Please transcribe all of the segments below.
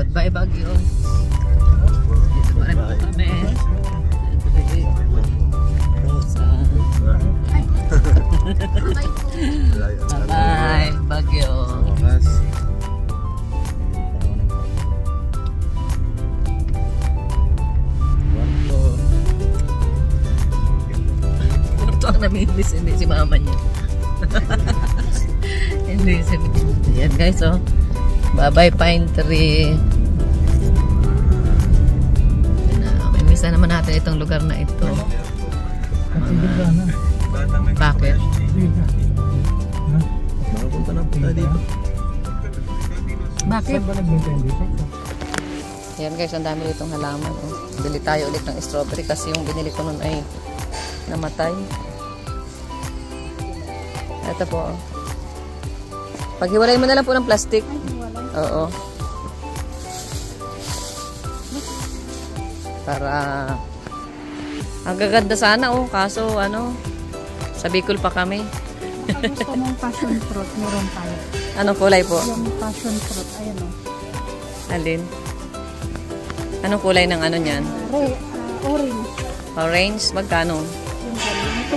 Goodbye, Baguio. Dito pa rin po kami. Bye, Baguio. Ito ang namimiss, hindi si mama niya. Hindi si yan guys, oh. Bye-bye pine tree. May naman natin itong lugar na ito. Bakit? Bakit? Ayan guys, ang dami itong halaman. Oh. Bili tayo ulit ng strawberry kasi yung binili ko nun ay namatay. Ito po. Oh. Paghiwalay mo na lang po ng plastic. Oo. Para ang gaganda sana oh, kaso ano, sa Bicol pa kami. Gusto mong passion fruit, meron tayo. Anong kulay po? Yung passion fruit, ayan o. Alin? Anong kulay ng ano niyan? Orange. Orange? Magkano? Yung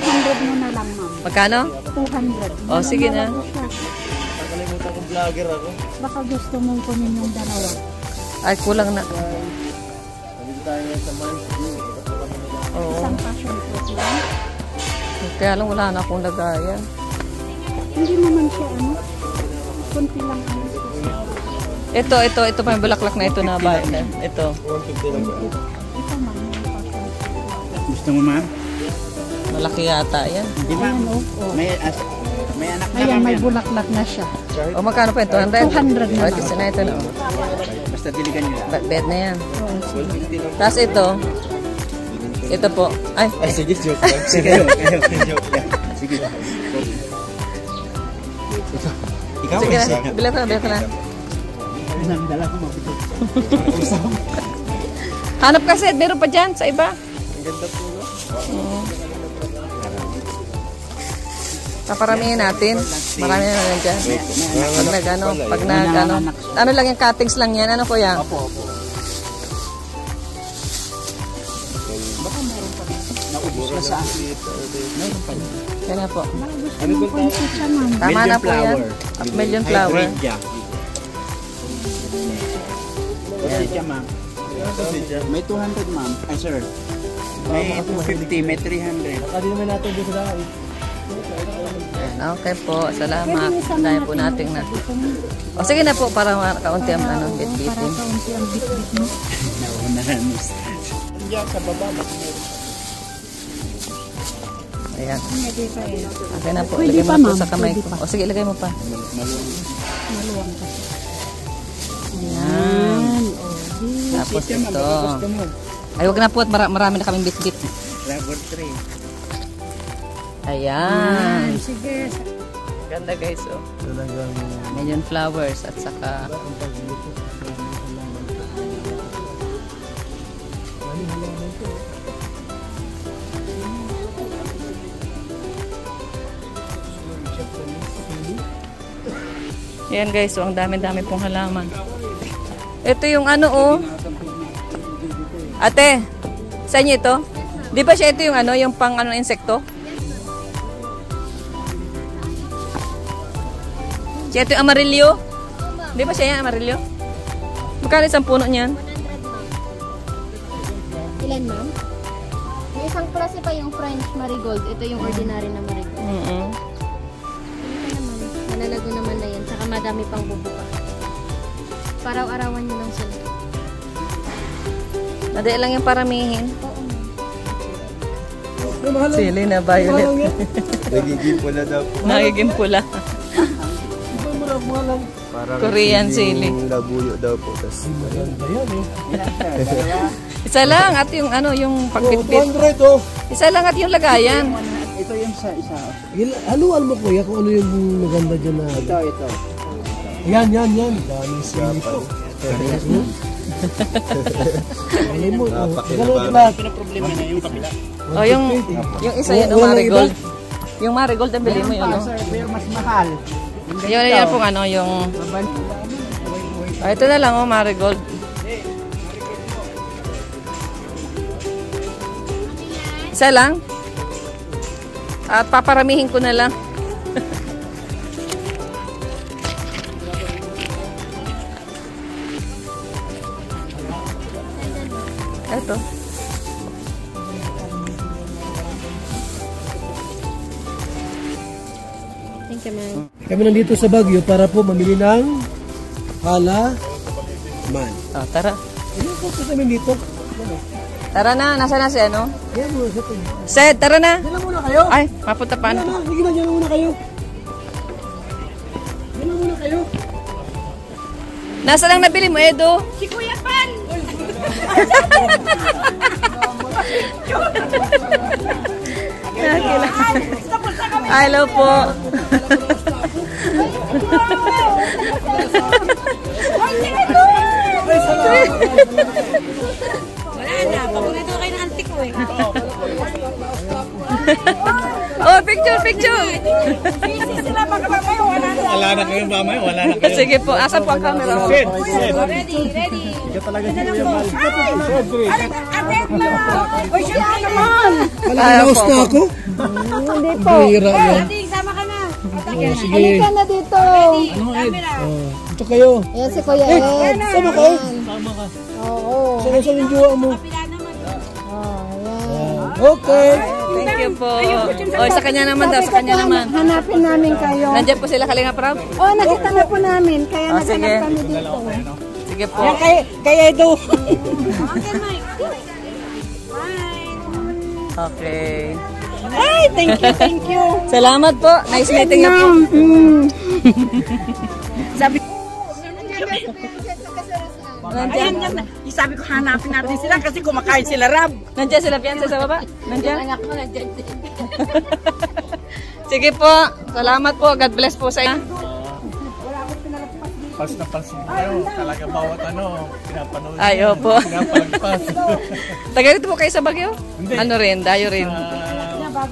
200 mo na lang, ma'am. Magkano? 200. Oh, sige na. Nakalimutan kong vlogger ako. Baka gusto mong kunin yung dalawa. Ay, kulang na. Nandito tayo ngayon sa Mines View. Oo. Isang passion fruit lang. Kaya lang wala na akong lagayan. Hindi naman siya, ano, kunti lang. Ito pa yung bulaklak na ito na ba? Ito. 150 lang ba? Ito, ma'am, yung passion fruit. Gusto mo, ma'am? Malaki yata yan. Hindi, ma'am. May anak na Ayan, kami may yan. bulaklak na siya. O magkano pa ito? 200? 200 na O, lang. isa na ito na. Basta diligan nyo lang. Bed na yan. Oh, sige. 150 lang. Tapos ito. Ito po. Ay, Ay, sige, joke lang. Sige, joke lang. Sige. Ikaw, sige na. Bilang ko na. Dala ko mapito. Hanap kasi, meron pa dyan sa iba. Ang ganda po, no? Paparamihin natin. Marami na lang dyan. Pag nag-ano. Ano lang yung cuttings lang yan? Ano kuya? Opo. Baka meron pa rin. Naubos na sa akin. Meron pa rin. Yan na po. Gusto mong kunti siya, ma'am. Tama na po yan. Million flower. Positya, ma'am. May 200, ma'am. Ay, sir. May 250, may 300. Baka di naman natin dito na. Okay po. Salamat. Dahil po natin na. O sige na po para kaunti ang ano, bit-bitin. Para kaunti ang bit-bit mo. Naunahan mo. Diyan sa baba. Ayan. Pwede pa eh. Okay na po. Pwede Ilagay pa, mo po ma'am. sa kamay Pwede ko. pa. O sige, ilagay mo pa. Maluwang kasi. Ayan. Tapos ito. Ay, huwag na po at marami na kaming bit-bit. Rubber tree. Ayan. Sige. Ganda guys, oh. Talagang Million flowers at saka yan guys, so ang dami-dami pong halaman. Ito yung ano oh. Ate, sa inyo ito? Di ba siya ito yung ano, yung pang ano insekto? Siya ito yung amarillo? Di ba siya yung amarillo? Magkano isang puno niyan? Ilan, ma'am? May isang klase pa yung French marigold. Ito yung ordinary na marigold. Ito naman, malalago naman na yan. Tsaka madami pang bubuka. Paraw-arawan nyo lang sila. Madali lang yung paramihin. Oo, ma'am. Sili na violet. nagiging pula daw po. Nagiging pula. Parang Korean sili. labuyo daw po. Tas, Isa lang at yung ano, yung pagbitbit. 200 oh. Isa lang at yung lagayan. ito yung sa isa. Haluan mo kuya kung ano yung maganda dyan na. Ito. Yan. Daming sili po. Alam mo, ganun lahat. Problema na yung kabila. O yung isa yun, yung marigold. Yung marigold ang bili mo yun, no? Pero mas mahal. Yun pong ano, yung Ah, ito na lang, oh, marigold. Isa lang. At paparamihin ko na lang. Ito. Thank you, ma'am. Kami nandito sa Baguio para po mamili ng halaman. Oh, tara. Ano po po kami dito? Tara na, nasa na si ano? Yan muna sa ito. Sed, tara na. Diyan lang muna kayo. Ay, mapunta pa Diyan na. lang, sige na, diyan lang muna kayo. Diyan lang muna kayo. Nasa lang nabili mo, Edo? Si Kuya Pan! Hello po. Wala na, paborito kayo ng antik ko eh. Oh, picture, picture. Busy sila magkakabayo, wala na. Wala na kayo mamaya, wala na kayo. Sige po, asa po ang camera? Ready, ready. Ikaw talaga si Kuya Mal. Adet na! Uy, siya ka naman! Malalaos na ako. Hindi po. Bihira yan. Ating, sama ka na. Oh, sige. Halika na dito. Camera. Oh, ito kayo. Ayan si Kuya Ed. Sama kayo. Oo. Saan sa yung jowa mo? Kapila naman. Okay. Thank you po. O, sa kanya naman daw, sa kanya naman. Hanapin namin kayo. Nandiyan po sila, Kalinga Prab? Oh, nakita na po namin. Kaya Oh, sige. naghanap kami dito. Sige po. Kaya ito. Okay, Mike. Okay. Ay, thank you. Salamat po. Nice meeting you po. Ayan, yan. Sabi ko, hanapin natin sila kasi kumakain sila, Rab. Nandiyan sila, fiancé sa baba? Nandiyan? Anak ko nandiyan din. Sige po. Salamat po. God bless po sa inyo. Pas na pas kayo, talaga bawat pinapanood. Ay, opo. Pinapalagpas. Taga rito po kayo sa Baguio? Hindi. Ano rin? Dayo rin.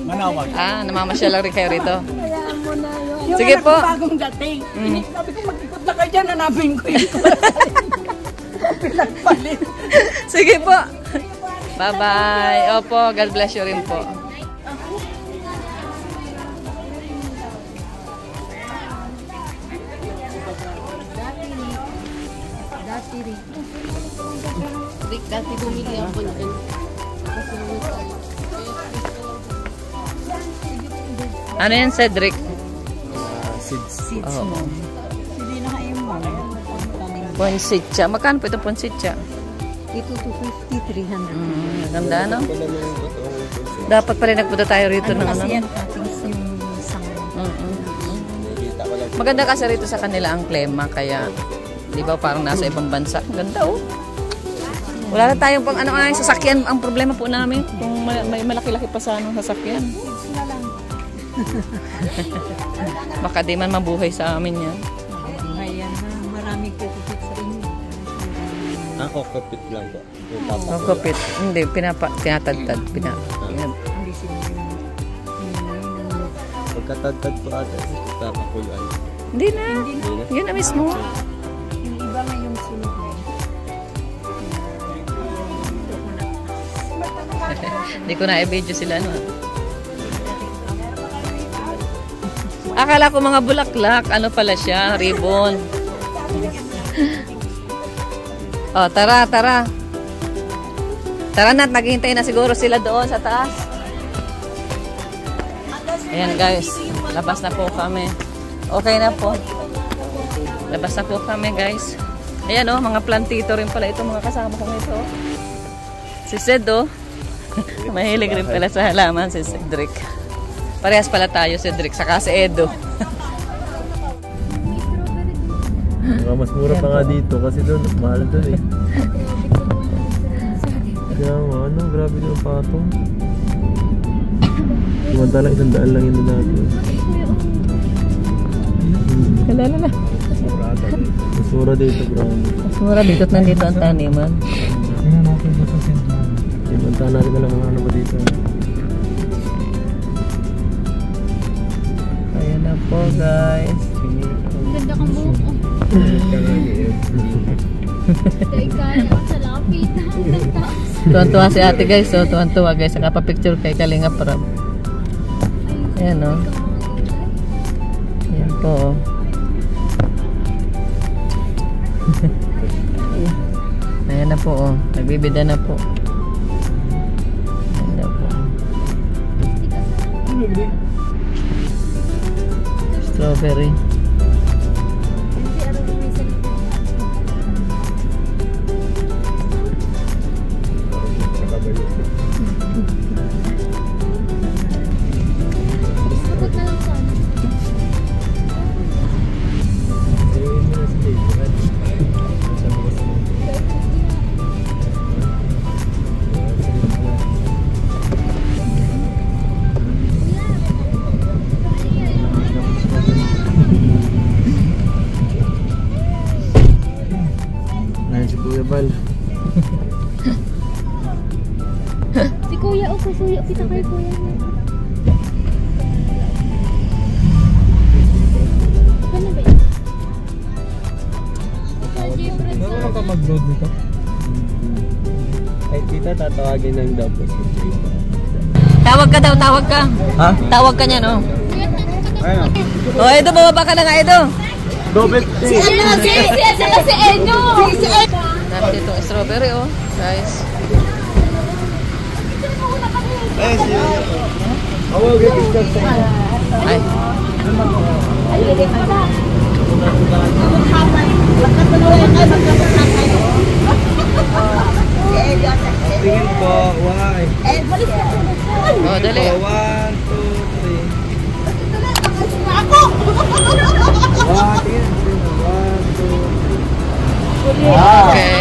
Manawag. Ah, namamasyal lang rin kayo rito. Yung Sige anak po. ko bagong dating. Sabi ko, mag-ikot na kayo dyan, hanapin ko yun. Pinagpalit. Sige po. Bye-bye. Opo, God bless you rin po. Rick, dati bumili ako dyan. Ano yan, Cedric? Seeds. Oo. Hindi na kayo mo. Ponsitcha. Magkano po itong ponsitcha? Ito 250, 300. Ganda, no? Dapat pa rin nagpunta tayo rito ng ano. Kasi yan, ating isang. Maganda kasi rito sa kanila ang klima, kaya di ba parang nasa ibang bansa. Ganda, oh. Wala na tayong pang ano ay sasakyan. Ang problema po namin kung may malaki-laki pa sa anong sasakyan. Baka di man mabuhay sa amin yan. Ayan na, maraming kitipit sa inyo. Ako, kapit lang po. Ang kapit. Hindi, pinatadtad. Hindi sila Pagkatagtag po ata, papakuluan. Hindi na. Yun na mismo. yung iba nga yung sunod na. Hindi ko na i-video sila, no? Akala ko mga bulaklak. Ano pala siya? Ribbon. Oh, tara, tara. Tara na, naghihintay na siguro sila doon sa taas. Ayan guys, labas na po kami. Okay na po. Labas na po kami guys. Ayan oh, mga plantito rin pala ito, mga kasama kong ito. Si Ced oh. Mahilig rin pala sa halaman si Cedric. Parehas pala tayo, Cedric, saka si Edo. Mas mura pa nga dito kasi doon, mahal doon eh. Kaya nga, ano, grabe yung patong. Samantala, 100 lang yun na natin. Kalala na. Mas mura dito, grabe. Mas mura dito at nandito ang taniman. Tingnan natin ba sa sentro? Samantala natin na lang mga ano ba dito. Ayan na po guys. Ganda kang buhok. Teka, sa lapit. Tuwan-tuwa si ate guys, oh. Tuwan-tuwa guys. Nakapapicture kay Kalinga Prab. Ayan, oh. Ayan po, oh. Ayan na po, oh. Nagbibida na po. Ayan na po. Strawberry. Sagot na lang sana. Ayan si Kuya Bal. Si Kuya, o susuyo kita kay Kuya. Ano ba yun? Ano ka mag-load nito? Ay, tita, tatawagin ng daw po si Jaypa. Tawag ka daw, tawag ka. Ha? Tawag ka niya, no? Ayun. Oh, Edo, bababa ka na nga, Edo. Dobet. Si Enyo! Dami ditong strawberry, oh. Guys. Ayun si... Awag yung picture sa inyo. Ay. Tingin po. Why? Oh, dali. 1, 2, 3. Wow, tingin. 1, 2, 3. Okay.